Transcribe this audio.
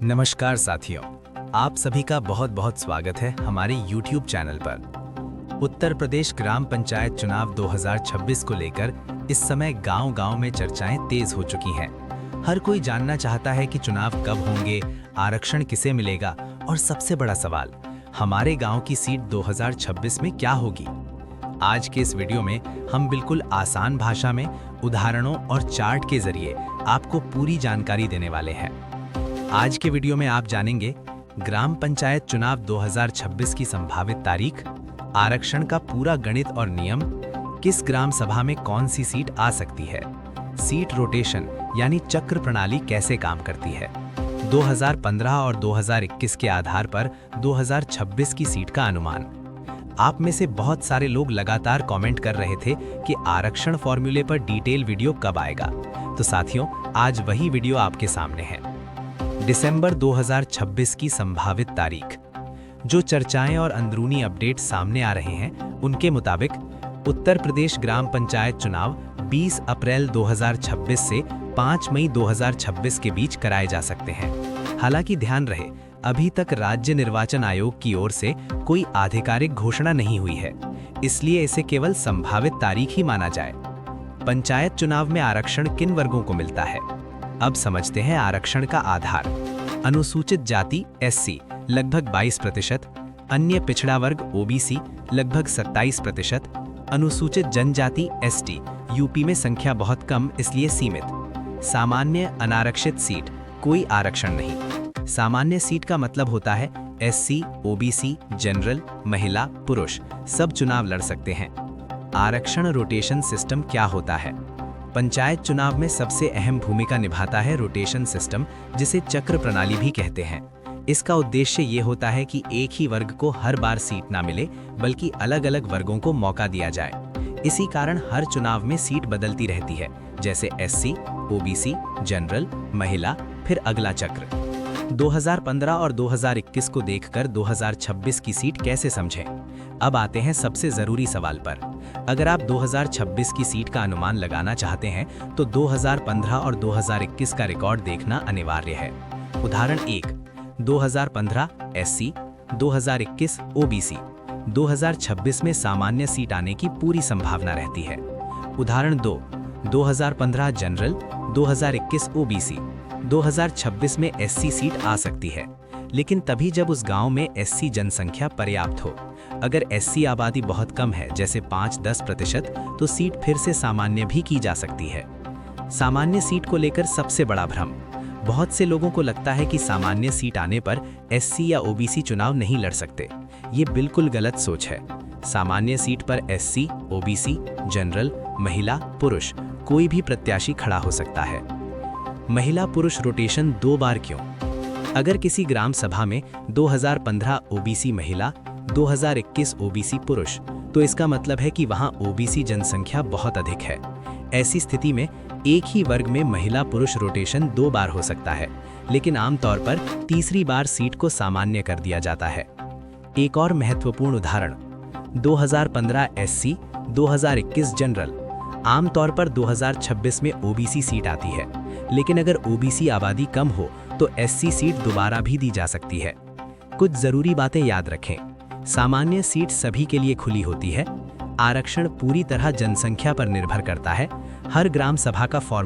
नमस्कार साथियों, आप सभी का बहुत बहुत स्वागत है हमारे YouTube चैनल पर। उत्तर प्रदेश ग्राम पंचायत चुनाव 2026 को लेकर इस समय गांव-गांव में चर्चाएं तेज हो चुकी हैं। हर कोई जानना चाहता है कि चुनाव कब होंगे, आरक्षण किसे मिलेगा और सबसे बड़ा सवाल, हमारे गांव की सीट 2026 में क्या होगी। आज के इस वीडियो में हम बिल्कुल आसान भाषा में उदाहरणों और चार्ट के जरिए आपको पूरी जानकारी देने वाले हैं। आज के वीडियो में आप जानेंगे ग्राम पंचायत चुनाव 2026 की संभावित तारीख, आरक्षण का पूरा गणित और नियम, किस ग्राम सभा में कौन सी सीट आ सकती है, सीट रोटेशन यानी चक्र प्रणाली कैसे काम करती है, 2015 और 2021 के आधार पर 2026 की सीट का अनुमान। आप में से बहुत सारे लोग लगातार कमेंट कर रहे थे कि आरक्षण फॉर्मूले पर डिटेल वीडियो कब आएगा, तो साथियों आज वही वीडियो आपके सामने है। दिसंबर 2026 की संभावित तारीख। जो चर्चाएं और अंदरूनी अपडेट सामने आ रहे हैं उनके मुताबिक उत्तर प्रदेश ग्राम पंचायत चुनाव 20 अप्रैल 2026 से 5 मई 2026 के बीच कराए जा सकते हैं। हालांकि ध्यान रहे, अभी तक राज्य निर्वाचन आयोग की ओर से कोई आधिकारिक घोषणा नहीं हुई है, इसलिए इसे केवल संभावित तारीख ही माना जाए। पंचायत चुनाव में आरक्षण किन वर्गों को मिलता है, अब समझते हैं आरक्षण का आधार। अनुसूचित जाति एससी लगभग 22%, अन्य पिछड़ा वर्ग ओबीसी लगभग 27%, अनुसूचित जनजाति एसटी यूपी में संख्या बहुत कम इसलिए सीमित। सामान्य अनारक्षित सीट कोई आरक्षण नहीं। सामान्य सीट का मतलब होता है एससी, ओबीसी, जनरल, महिला, पुरुष सब चुनाव लड़ सकते हैं। आरक्षण रोटेशन सिस्टम क्या होता है? पंचायत चुनाव में सबसे अहम भूमिका निभाता है रोटेशन सिस्टम, जिसे चक्र प्रणाली भी कहते हैं। इसका उद्देश्य ये होता है कि एक ही वर्ग को हर बार सीट ना मिले, बल्कि अलग अलग वर्गों को मौका दिया जाए। इसी कारण हर चुनाव में सीट बदलती रहती है, जैसे एससी, ओबीसी, जनरल, महिला, फिर अगला चक्र। 2015 और 2021 को देखकर 2026 की सीट कैसे समझें? अब आते हैं सबसे जरूरी सवाल पर। अगर आप 2026 की सीट का अनुमान लगाना चाहते हैं तो 2015 और 2021 का रिकॉर्ड देखना अनिवार्य है। उदाहरण 1, 2015 एससी, 2021 ओबीसी, 2026 में सामान्य सीट आने की पूरी संभावना रहती है। उदाहरण 2, 2015 जनरल, 2021 ओबीसी, 2026 में एससी सीट आ सकती है, लेकिन तभी जब उस गांव में एससी जनसंख्या पर्याप्त हो। अगर एससी आबादी बहुत कम है, जैसे 5-10%, तो सीट फिर से सामान्य भी की जा सकती है। सामान्य सीट को लेकर सबसे बड़ा भ्रम। बहुत से लोगों को लगता है कि सामान्य सीट आने पर एससी या ओबीसी चुनाव नहीं लड़ सकते। ये बिल्कुल गलत सोच है। सामान्य सीट पर एससी, ओबीसी, जनरल, महिला, पुरुष कोई भी प्रत्याशी खड़ा हो सकता है। महिला पुरुष रोटेशन 2 बार क्यों? अगर किसी ग्राम सभा में 2015 ओबीसी महिला, 2021 ओबीसी पुरुष, तो इसका मतलब है कि वहां ओबीसी जनसंख्या बहुत अधिक है। ऐसी स्थिति में एक ही वर्ग में महिला पुरुष रोटेशन 2 बार हो सकता है, लेकिन आमतौर पर तीसरी बार सीट को सामान्य कर दिया जाता है। एक और महत्वपूर्ण उदाहरण, 2015 एससी, 2021 जनरल। आमतौर पर 2026 में ओबीसी सीट आती है, लेकिन अगर ओबीसी आबादी कम हो तो एससी सीट दोबारा भी दी जा सकती है। कुछ जरूरी बातें याद रखें। सामान्य सीट सभी के लिए खुली होती है। आरक्षण पूरी तरह जनसंख्या पर निर्भर करता है। हर ग्राम सभा का फॉर्म